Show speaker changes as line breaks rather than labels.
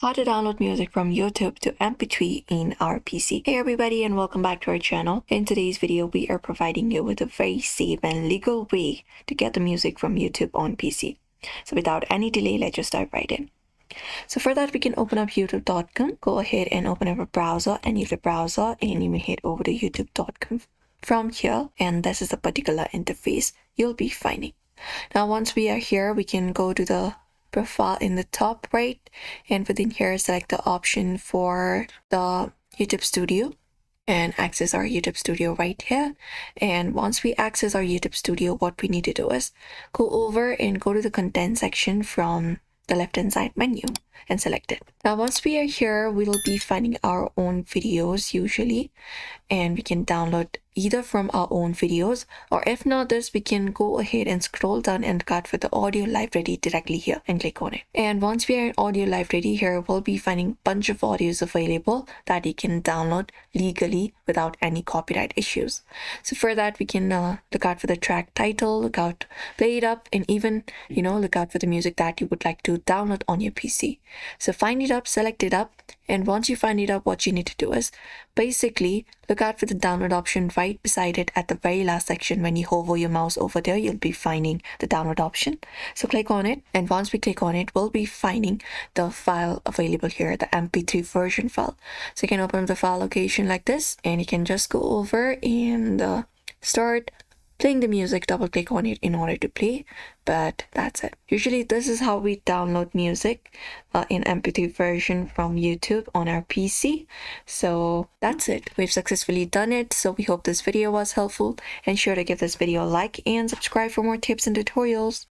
How to download music from YouTube to MP3 in our PC. Hey everybody, and welcome back to our channel. In today's video, we are providing you with a very safe and legal way to get the music from YouTube on PC. So without any delay, let's just dive right in. So for that, we can open up youtube.com, go ahead and open up a browser, any of the browser, and you may head over to youtube.com from here, and this is the particular interface you'll be finding. Now once we are here, we can go to the profile in the top right, and within here select the option for the YouTube Studio and access our YouTube Studio right here. And once we access our YouTube Studio, what we need to do is go over and go to the content section from the left hand side menu and select it. Now once we are here, we will be finding our own videos usually, and we can download either from our own videos, or if not this, we can go ahead and scroll down and cut for the audio library directly here and click on it. And once we are in audio library here, we'll be finding a bunch of audios available that you can download legally without any copyright issues. So for that, we can look out for the track title, look out, play it up, and even look out for the music that you would like to download on your PC. So find it up, select it up, and once you find it up, what you need to do is basically look out for the download option right beside it at the very last section. When you hover your mouse over there, you'll be finding the download option. So click on it, and once we click on it, we'll be finding the file available here, the MP3 version file. So you can open the file location like this, and you can just go over and start playing the music, double click on it in order to play. But that's it. Usually this is how we download music in MP3 version from YouTube on our PC. So that's it. We've successfully done it. So we hope this video was helpful, and sure to give this video a like and subscribe for more tips and tutorials.